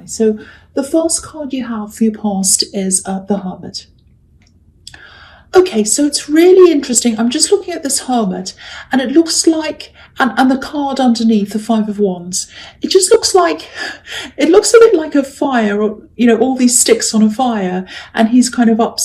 So the first card you have for your past is the Hermit. Okay, so it's really interesting. I'm just looking at this Hermit, and it looks like, and the card underneath, the Five of Wands, it just looks like, it looks a bit like a fire, or, all these sticks on a fire, and he's kind of up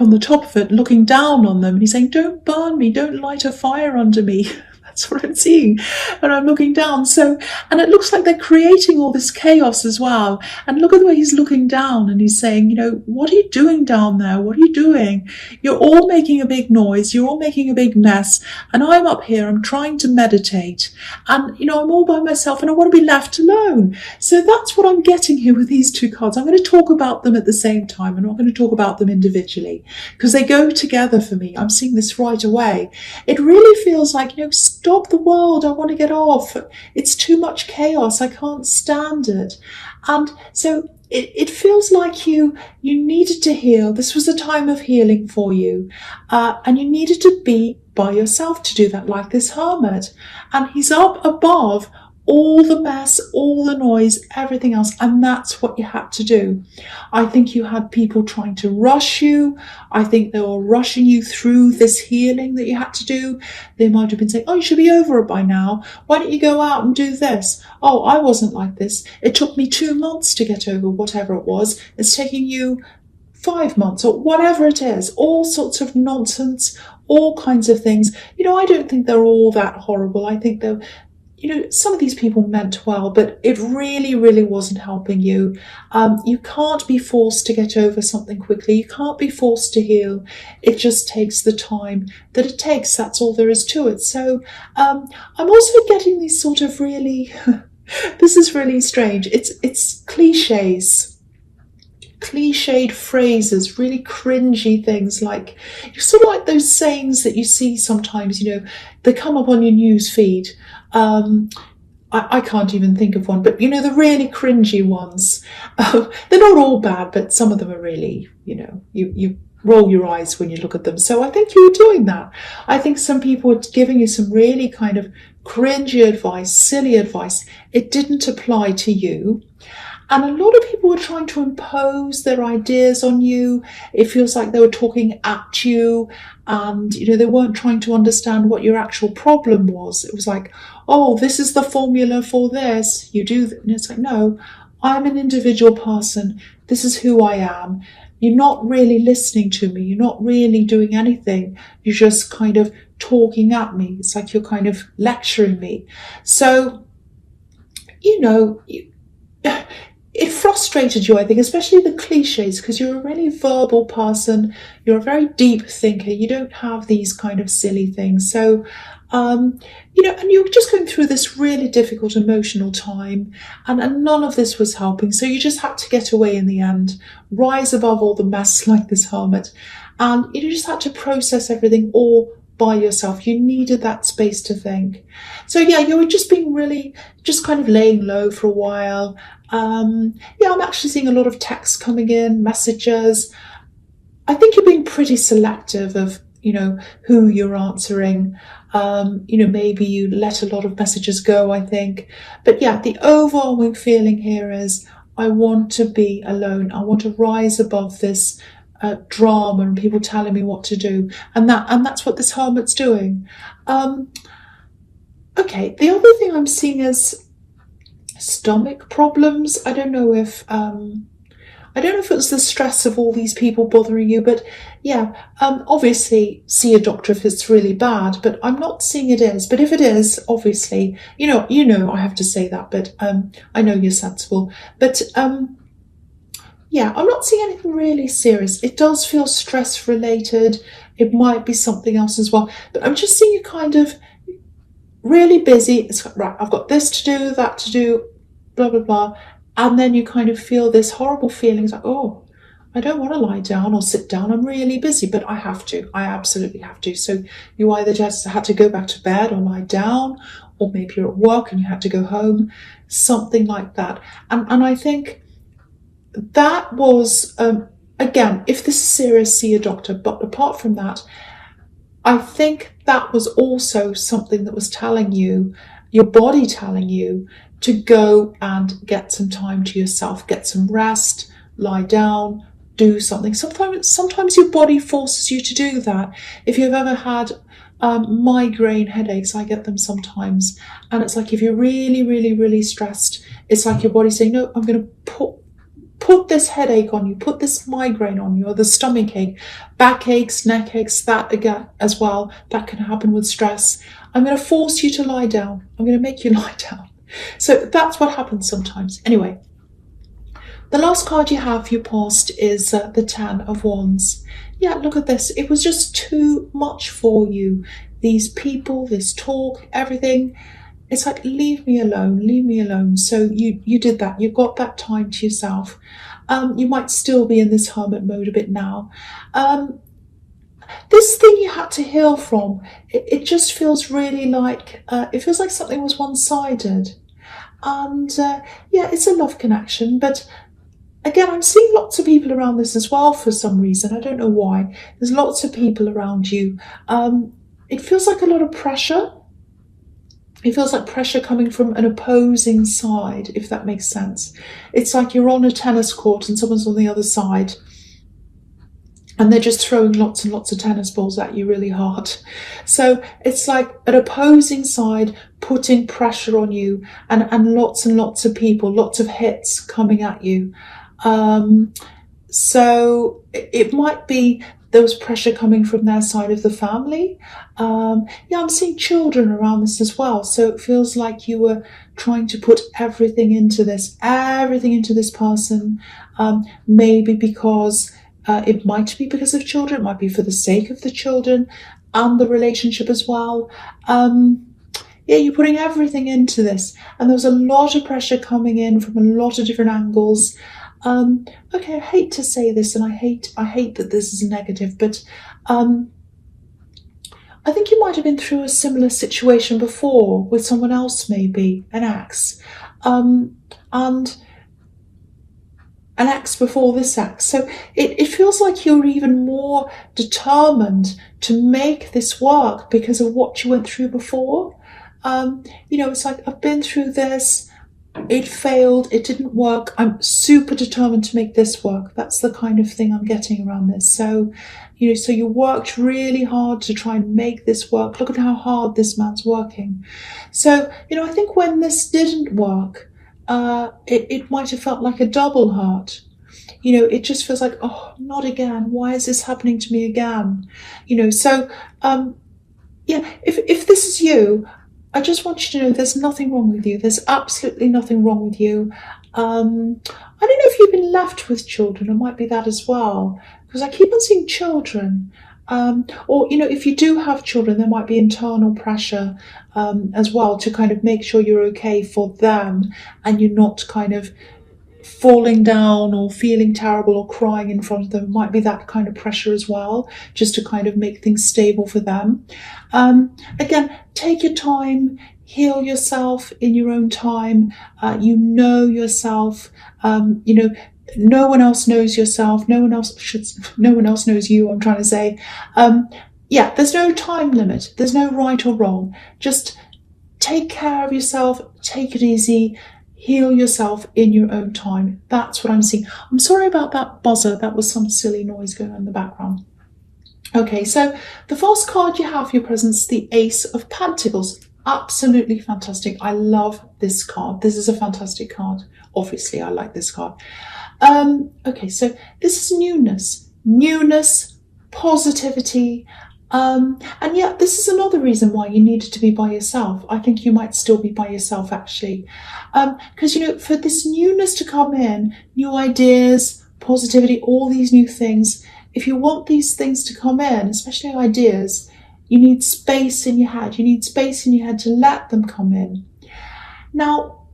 on the top of it, looking down on them, and he's saying, don't burn me, don't light a fire under me. That's what I'm seeing. And I'm looking down. And it looks like they're creating all this chaos as well. And look at the way he's looking down, and he's saying, what are you doing down there? What are you doing? You're all making a big noise. You're all making a big mess. And I'm up here, I'm trying to meditate. And, I'm all by myself, and I want to be left alone. So that's what I'm getting here with these two cards. I'm going to talk about them at the same time. I'm not going to talk about them individually, because they go together for me. I'm seeing this right away. It really feels like, stop the world, I want to get off. It's too much chaos, I can't stand it. And so it feels like you needed to heal. This was a time of healing for you. And you needed to be by yourself to do that, like this Hermit. And he's up above all the mess, all the noise, everything else. And that's what you had to do. I think you had people trying to rush you. I think they were rushing you through this healing that you had to do. They might have been saying, you should be over it by now. Why don't you go out and do this? Oh, I wasn't like this. It took me 2 months to get over whatever it was. It's taking you 5 months, or whatever it is. All sorts of nonsense, all kinds of things. I don't think they're all that horrible. I think they're, some of these people meant well, but it really, really wasn't helping you. You can't be forced to get over something quickly. You can't be forced to heal. It just takes the time that it takes. That's all there is to it. So I'm also getting these sort of really, this is really strange. It's cliches. Cliched phrases, really cringy things, like sort of like those sayings that you see sometimes, they come up on your news feed. I can't even think of one, but the really cringy ones. They're not all bad, but some of them are really, you roll your eyes when you look at them. So I think you were doing that. I think some people were giving you some really kind of cringy advice, silly advice. It didn't apply to you. And a lot of people were trying to impose their ideas on you. It feels like they were talking at you, and, they weren't trying to understand what your actual problem was. It was like, oh, this is the formula for this. You do that. And it's like, no, I'm an individual person. This is who I am. You're not really listening to me. You're not really doing anything. You're just kind of talking at me. It's like you're kind of lecturing me. So, it frustrated you, I think, especially the cliches, because you're a really verbal person. You're a very deep thinker. You don't have these kind of silly things. So, and you're just going through this really difficult emotional time, and none of this was helping. So you just had to get away in the end, rise above all the mess like this Hermit. And you just had to process everything all by yourself. You needed that space to think. So yeah, you were just being really, just kind of laying low for a while. I'm actually seeing a lot of texts coming in, messages. I think you're being pretty selective of, who you're answering. Maybe you let a lot of messages go, I think. But yeah, the overwhelming feeling here is, I want to be alone. I want to rise above this drama and people telling me what to do. And that's what this Hermit's doing. Okay, the other thing I'm seeing is stomach problems. I don't know if it's the stress of all these people bothering you, but yeah, obviously see a doctor if it's really bad, but I'm not seeing it is. But if it is, obviously, I have to say that, but I know you're sensible. But yeah, I'm not seeing anything really serious. It does feel stress related. It might be something else as well, but I'm just seeing you kind of really busy. It's like, right, I've got this to do, that to do, blah, blah, blah. And then you kind of feel this horrible feeling. It's like, oh, I don't want to lie down or sit down. I'm really busy, but I have to. I absolutely have to. So you either just had to go back to bed or lie down, or maybe you're at work and you had to go home, something like that. And I think that was, again, if this is serious, see a doctor. But apart from that, I think that was also something that was telling you, your body telling you to go and get some time to yourself, get some rest, lie down, do something. Sometimes your body forces you to do that. If you've ever had migraine headaches, I get them sometimes, and it's like if you're really, really, really stressed, it's like your body's saying, no, I'm going to put this headache on you, put this migraine on you, or the stomach ache, back aches, neck aches, that again as well. That can happen with stress. I'm going to force you to lie down. I'm going to make you lie down. So that's what happens sometimes. Anyway, the last card you have for your past is the Ten of Wands. Yeah, look at this. It was just too much for you. These people, this talk, everything. It's like, leave me alone, leave me alone. So you did that. You got that time to yourself. You might still be in this hermit mode a bit now. This thing you had to heal from, it just feels really like, it feels like something was one-sided. And yeah, it's a love connection. But again, I'm seeing lots of people around this as well for some reason. I don't know why. There's lots of people around you. It feels like a lot of pressure. It feels like pressure coming from an opposing side, if that makes sense. It's like you're on a tennis court and someone's on the other side, and they're just throwing lots and lots of tennis balls at you really hard. So it's like an opposing side putting pressure on you, and lots of people, lots of hits coming at you. So it might be there was pressure coming from their side of the family. Yeah, I'm seeing children around this as well. So it feels like you were trying to put everything into this person, maybe because it might be because of children, it might be for the sake of the children and the relationship as well. Yeah, you're putting everything into this, and there was a lot of pressure coming in from a lot of different angles. Okay, I hate to say this, and I hate that this is negative, but I think you might have been through a similar situation before with someone else, maybe an ex, and an ex before this ex. So it feels like you're even more determined to make this work because of what you went through before. You know, it's like, I've been through this, it failed, it didn't work, I'm super determined to make this work. That's the kind of thing I'm getting around this. So, you know, so you worked really hard to try and make this work. Look at how hard this man's working. So, you know, I think when this didn't work, it might have felt like a double hurt. You know, it just feels like, oh, not again. Why is this happening to me again? You know, so, yeah, if this is you, I just want you to know there's nothing wrong with you. There's absolutely nothing wrong with you. I don't know if you've been left with children. It might be that as well, because I keep on seeing children. Or, you know, if you do have children, there might be internal pressure as well to kind of make sure you're okay for them and you're not kind of falling down or feeling terrible or crying in front of them. It might be that kind of pressure as well, just to kind of make things stable for them. Again, take your time, heal yourself in your own time. You know yourself. You know, no one else knows yourself. No one else knows you, I'm trying to say. Yeah, there's no time limit. There's no right or wrong. Just take care of yourself. Take it easy. Heal yourself in your own time. That's what I'm seeing. I'm sorry about that buzzer. That was some silly noise going on in the background. Okay, so the first card you have for your presence, the Ace of Pentacles. Absolutely fantastic. I love this card. This is a fantastic card. Obviously, I like this card. Okay, so this is newness, positivity. And yet this is another reason why you needed to be by yourself. I think you might still be by yourself, actually. Because, you know, for this newness to come in, new ideas, positivity, all these new things, if you want these things to come in, especially ideas, you need space in your head. You need space in your head to let them come in. Now,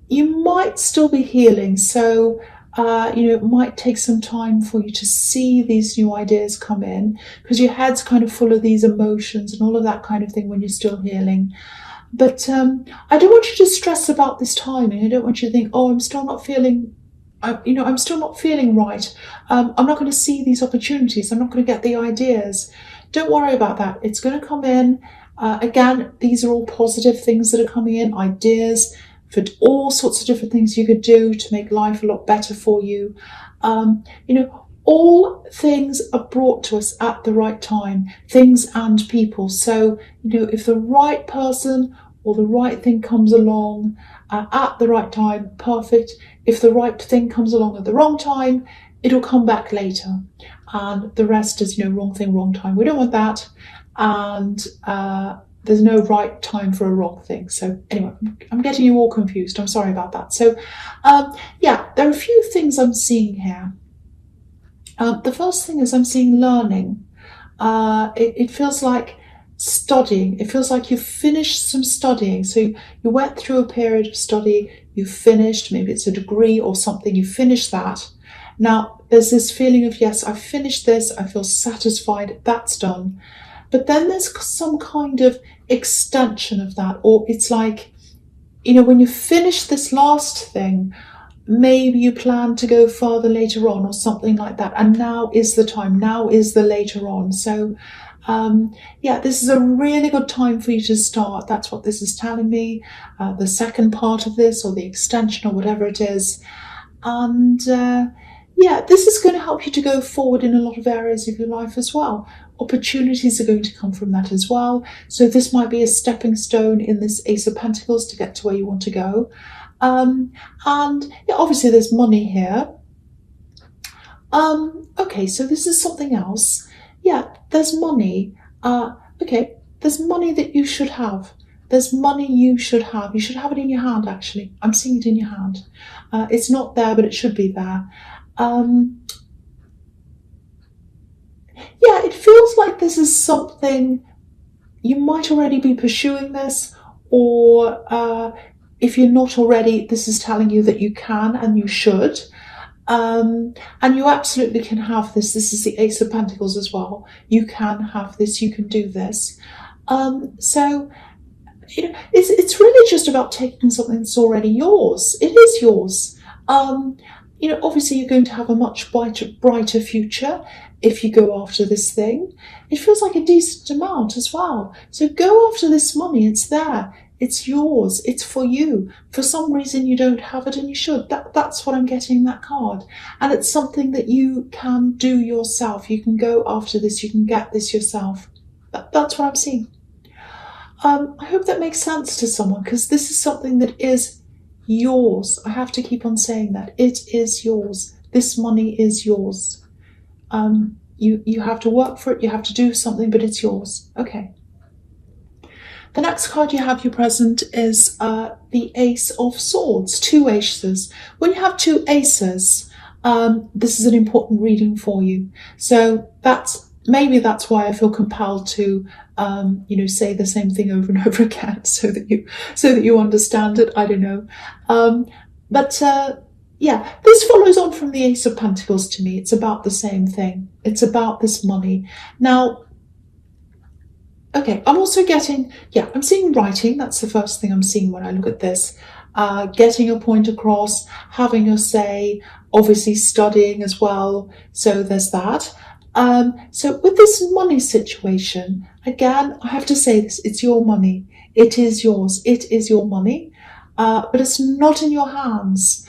you might still be healing, so you know, it might take some time for you to see these new ideas come in, because your head's kind of full of these emotions and all of that kind of thing when you're still healing. But I don't want you to stress about this timing. I don't want you to think, oh, I'm still not feeling, you know, I'm still not feeling right. I'm not going to see these opportunities. I'm not going to get the ideas. Don't worry about that. It's going to come in. Again, these are all positive things that are coming in, ideas, for all sorts of different things you could do to make life a lot better for you. All things are brought to us at the right time, things and people. So, if the right person or the right thing comes along at the right time, perfect. If the right thing comes along at the wrong time, it'll come back later. And the rest is, wrong thing, wrong time. We don't want that. And there's no right time for a wrong thing. So anyway, I'm getting you all confused. I'm sorry about that. So there are a few things I'm seeing here. The first thing is I'm seeing learning. It feels like studying. It feels like you've finished some studying. So you went through a period of study, you finished, maybe it's a degree or something, you finished that. Now there's this feeling of, yes, I've finished this, I feel satisfied, that's done. But then there's some kind of extension of that, or it's like, when you finish this last thing, maybe you plan to go further later on or something like that. And now is the time, now is the later on. So this is a really good time for you to start. That's what this is telling me. The second part of this, or the extension, or whatever it is. And this is going to help you to go forward in a lot of areas of your life as well. Opportunities are going to come from that as well. So this might be a stepping stone in this Ace of Pentacles to get to where you want to go. Obviously there's money here. Okay, so this is something else. Yeah, there's money. There's money that you should have. There's money you should have. You should have it in your hand, actually. I'm seeing it in your hand. It's not there, but it should be there. It feels like this is something you might already be pursuing this, or if you're not already, this is telling you that you can and you should. And you absolutely can have this. This is the Ace of Pentacles as well. You can have this, you can do this. It's really just about taking something that's already yours. It is yours. Obviously you're going to have a much brighter future if you go after this thing. It feels like a decent amount as well. So go after this money. It's there. It's yours. It's for you. For some reason you don't have it and you should. That's what I'm getting, that card. And it's something that you can do yourself. You can go after this. You can get this yourself. That's what I'm seeing. I hope that makes sense to someone, because this is something that is yours. I have to keep on saying that. It is yours. This money is yours. You have to work for it. You have to do something, but it's yours. Okay. The next card you have, your present, is the Ace of Swords, 2 aces. When you have 2 aces, this is an important reading for you. So maybe that's why I feel compelled to, say the same thing over and over again, so that you understand it. I don't know. This follows on from the Ace of Pentacles to me. It's about the same thing. It's about this money. Now, okay, I'm also getting, I'm seeing writing. That's the first thing I'm seeing when I look at this. Getting a point across, having your say, obviously studying as well. So there's that. So with this money situation, again, I have to say this, it's your money. It is yours. It is your money, but it's not in your hands.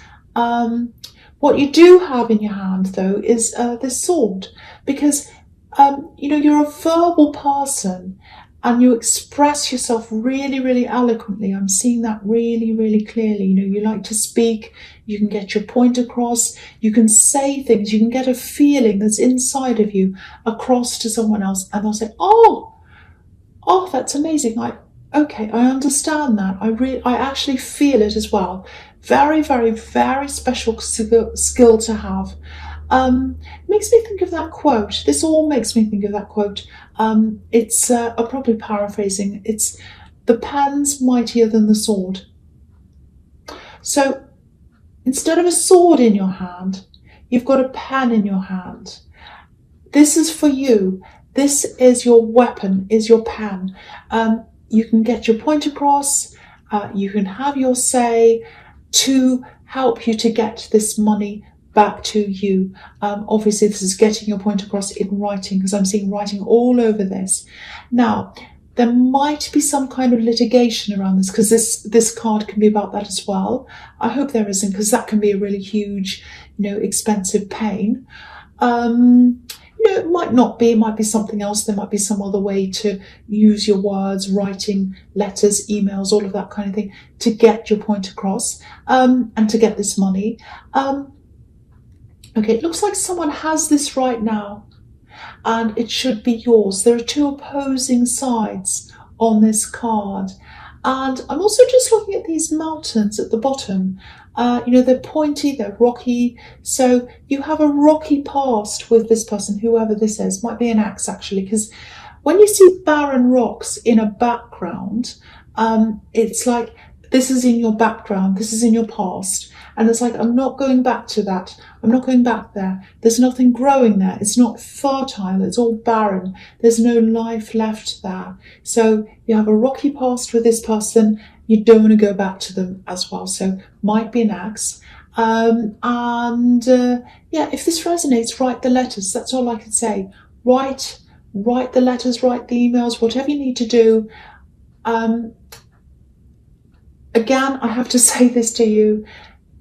What you do have in your hand, though, is this sword, because you're a verbal person and you express yourself really, really eloquently. I'm seeing that really, really clearly. You like to speak, you can get your point across, you can say things, you can get a feeling that's inside of you across to someone else, and they'll say, oh, that's amazing. I understand that. I actually feel it as well. Very, very, very special skill to have. Makes me think of that quote. This all makes me think of that quote. I'm probably paraphrasing. It's the pen's mightier than the sword. So instead of a sword in your hand, you've got a pen in your hand. This is for you. This is your weapon, is your pen. You can get your point across. You can have your say to help you to get this money back to you. Obviously, this is getting your point across in writing, because I'm seeing writing all over this. Now, there might be some kind of litigation around this, because this card can be about that as well. I hope there isn't, because that can be a really huge, expensive pain. It might not be, it might be something else. There might be some other way to use your words, writing letters, emails, all of that kind of thing, to get your point across, and to get this money. Okay, it looks like someone has this right now, and it should be yours. There are two opposing sides on this card. And I'm also just looking at these mountains at the bottom. They're pointy, they're rocky. So you have a rocky past with this person, whoever this is. Might be an axe, actually, because when you see barren rocks in a background, it's like this is in your background, this is in your past. And it's like, I'm not going back to that. I'm not going back there. There's nothing growing there. It's not fertile. It's all barren. There's no life left there. So you have a rocky past with this person. You don't want to go back to them as well. So might be an axe. If this resonates, write the letters. That's all I can say. Write the letters, write the emails, whatever you need to do. Again, I have to say this to you.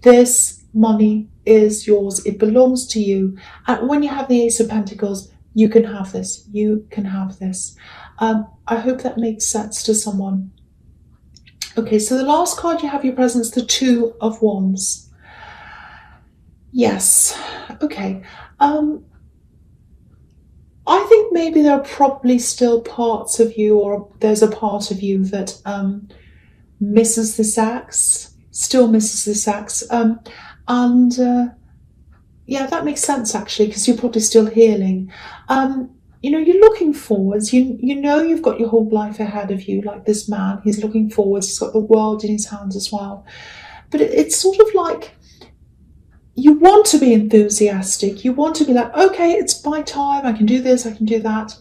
This money is yours. It belongs to you. And when you have the Ace of Pentacles, you can have this. You can have this. I hope that makes sense to someone. Okay, so the last card you have your presence, the Two of Wands. Yes. Okay. I think maybe there are probably still parts of you, or there's a part of you that misses this axe. Still misses this axe. That makes sense, actually, because you're probably still healing. You're looking forwards. You've got your whole life ahead of you, like this man. He's looking forwards. He's got the world in his hands as well. But it's sort of like you want to be enthusiastic. You want to be like, okay, it's my time. I can do this. I can do that.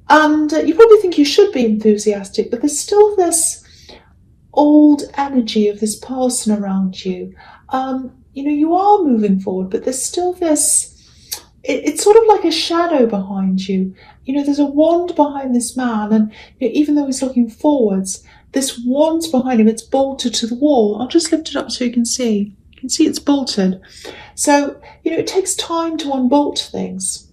And you probably think you should be enthusiastic, but there's still this old energy of this person around you. You are moving forward, but there's still this, it's sort of like a shadow behind you. There's a wand behind this man, and even though he's looking forwards, this wand's behind him. It's bolted to the wall. I'll just lift it up so you can see. You can see it's bolted. So, it takes time to unbolt things.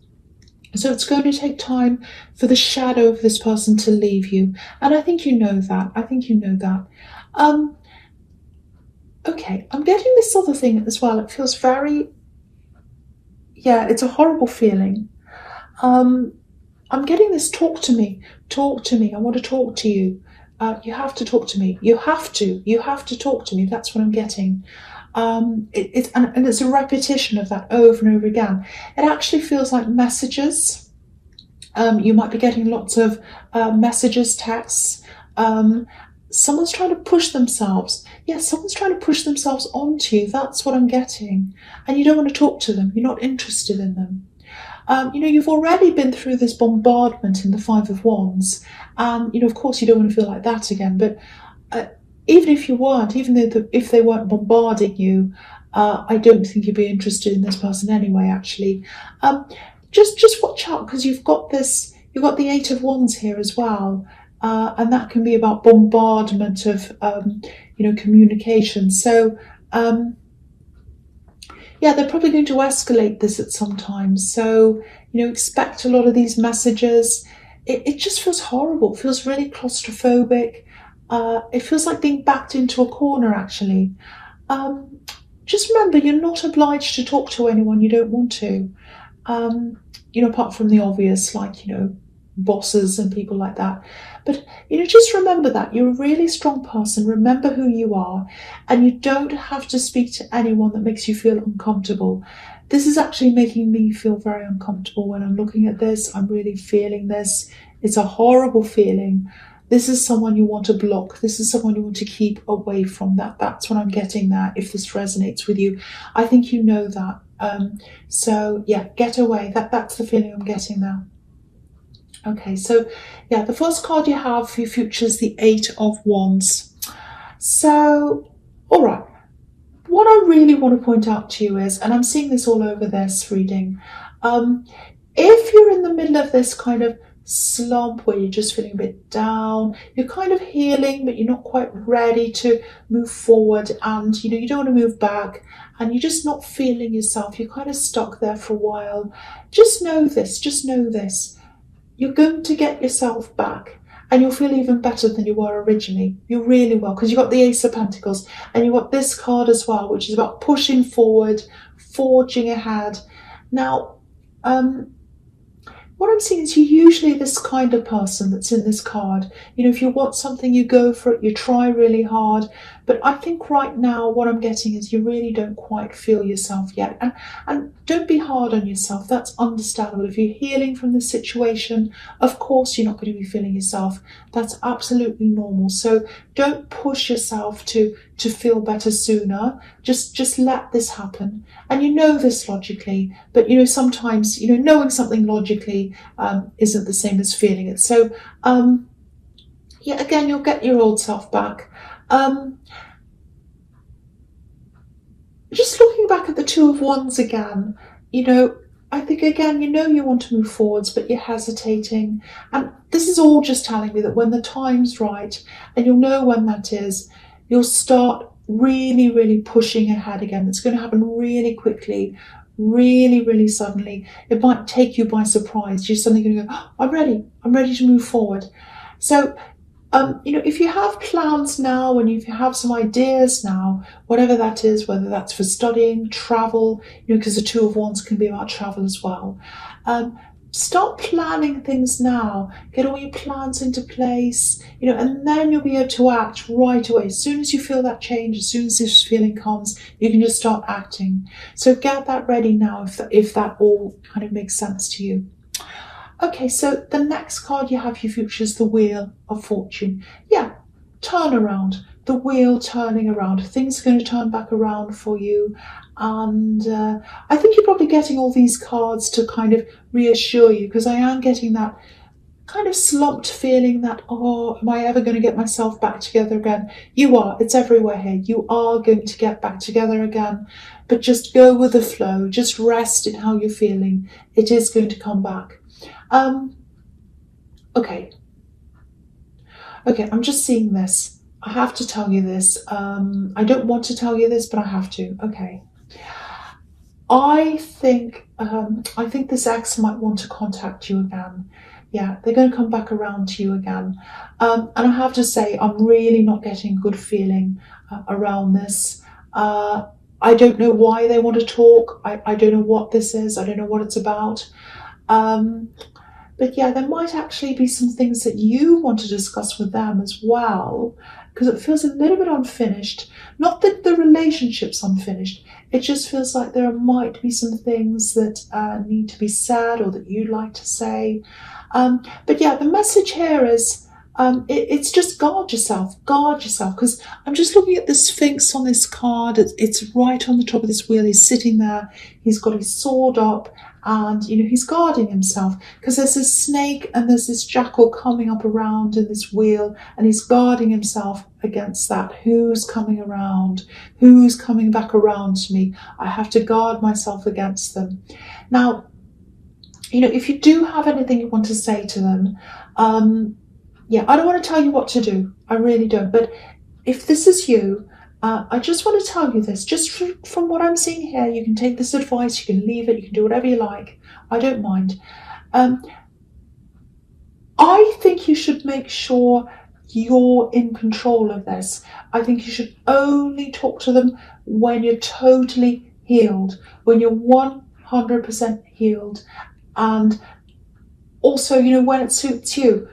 So it's going to take time for the shadow of this person to leave you. And I think you know that. Okay, I'm getting this other thing as well. It feels very, it's a horrible feeling. I'm getting this, talk to me. I want to talk to you. You have to talk to me. You have to talk to me. That's what I'm getting. And it's a repetition of that over and over again. It actually feels like messages. You might be getting lots of messages, texts. Someone's trying to push themselves. Yes, someone's trying to push themselves onto you. That's what I'm getting. And you don't want to talk to them. You're not interested in them. You've already been through this bombardment in the Five of Wands. And, of course, you don't want to feel like that again. But even if you weren't, if they weren't bombarding you, I don't think you'd be interested in this person anyway, actually. Just watch out, because you've got the Eight of Wands here as well. And that can be about bombardment of, communication. So, they're probably going to escalate this at some time. So, expect a lot of these messages. It just feels horrible. It feels really claustrophobic. It feels like being backed into a corner, actually. Just remember, you're not obliged to talk to anyone you don't want to. Apart from the obvious, like, bosses and people like that. But, just remember that you're a really strong person. Remember who you are, and you don't have to speak to anyone that makes you feel uncomfortable. This is actually making me feel very uncomfortable when I'm looking at this. I'm really feeling this. It's a horrible feeling. This is someone you want to block. This is someone you want to keep away from. That's what I'm getting there, if this resonates with you. I think you know that. Get away. That's the feeling I'm getting there. Okay, so the first card you have for your future is the Eight of Wands. So, all right. What I really want to point out to you is, and I'm seeing this all over this reading, if you're in the middle of this kind of slump where you're just feeling a bit down. You're kind of healing, but you're not quite ready to move forward, and you don't want to move back, and you're just not feeling yourself. You're kind of stuck there for a while. Just know this. You're going to get yourself back, and you'll feel even better than you were originally. You really will, because you've got the Ace of Pentacles, and you've got this card as well, which is about pushing forward, forging ahead. Now, what I'm seeing is you're usually this kind of person that's in this card. If you want something, you go for it, you try really hard. But I think right now what I'm getting is you really don't quite feel yourself yet. And don't be hard on yourself. That's understandable. If you're healing from the situation, of course you're not going to be feeling yourself. That's absolutely normal. So don't push yourself to feel better sooner. Just let this happen. And you know this logically, but sometimes knowing something logically isn't the same as feeling it. So again, you'll get your old self back. Just looking back at the Two of Wands again, I think again, you want to move forwards, but you're hesitating. And this is all just telling me that when the time's right, and you'll know when that is, you'll start really, really pushing ahead again. It's going to happen really quickly, really, really suddenly. It might take you by surprise. You're suddenly going to go, oh, I'm ready to move forward. So, if you have plans now, and if you have some ideas now, whatever that is, whether that's for studying, travel, because the Two of Wands can be about travel as well. Start planning things now. Get all your plans into place, and then you'll be able to act right away. As soon as you feel that change, as soon as this feeling comes, you can just start acting. So get that ready now, if that all kind of makes sense to you. Okay, so the next card you have, which is the Wheel of Fortune. Yeah, turn around. The wheel turning around. Things are going to turn back around for you. And I think you're probably getting all these cards to kind of reassure you, because I am getting that kind of slumped feeling that, oh, am I ever going to get myself back together again? You are. It's everywhere here. You are going to get back together again. But just go with the flow. Just rest in how you're feeling. It is going to come back. Okay, I'm just seeing this. I have to tell you this. I don't want to tell you this, but I have to. Okay. I think this ex might want to contact you again. Yeah, they're going to come back around to you again. And I have to say, I'm really not getting a good feeling around this. I don't know why they want to talk. I don't know what this is. I don't know what it's about. But yeah, there might actually be some things that you want to discuss with them as well, because it feels a little bit unfinished. Not that the relationship's unfinished, it just feels like there might be some things that need to be said, or that you'd like to say. But yeah, the message here is, it's just guard yourself, because I'm just looking at the Sphinx on this card. It's right on the top of this wheel. He's sitting there, he's got his sword up, and he's guarding himself, because there's this snake and there's this jackal coming up around in this wheel, and he's guarding himself against that. Who's coming around? Who's coming back around to me? I have to guard myself against them. Now, if you do have anything you want to say to them, yeah, I don't want to tell you what to do. I really don't. But if this is you, I just want to tell you this. Just from what I'm seeing here, you can take this advice, you can leave it, you can do whatever you like. I don't mind. I think you should make sure you're in control of this. I think you should only talk to them when you're totally healed, when you're 100% healed. And also, when it suits you.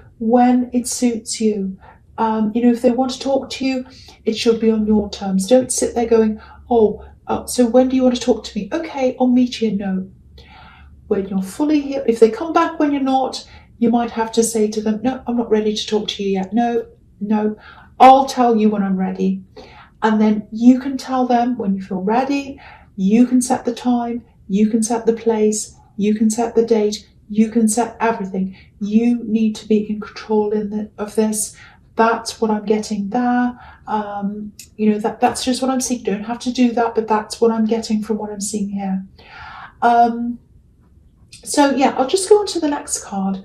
If they want to talk to you, it should be on your terms. Don't sit there going, so when do you want to talk to me? Okay, I'll meet you. No. When you're fully healed, if they come back when you're not, you might have to say to them, no, I'm not ready to talk to you yet. No, I'll tell you when I'm ready. And then you can tell them when you feel ready. You can set the time, you can set the place, you can set the date, you can set everything. You need to be in control of this. That's what I'm getting there. That's just what I'm seeing. You don't have to do that, but that's what I'm getting from what I'm seeing here. So yeah, I'll just go on to the next card.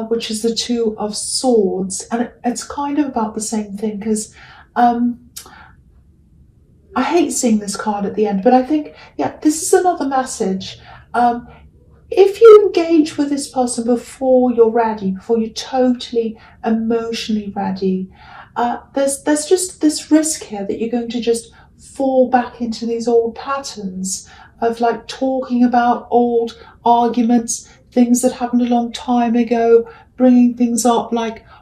which is the Two of Swords. And it's kind of about the same thing, because I hate seeing this card at the end, but I think, yeah, this is another message. If you engage with this person before you're ready, before you're totally emotionally ready, there's just this risk here that you're going to just fall back into these old patterns of like talking about old arguments, things that happened a long time ago, bringing things up like,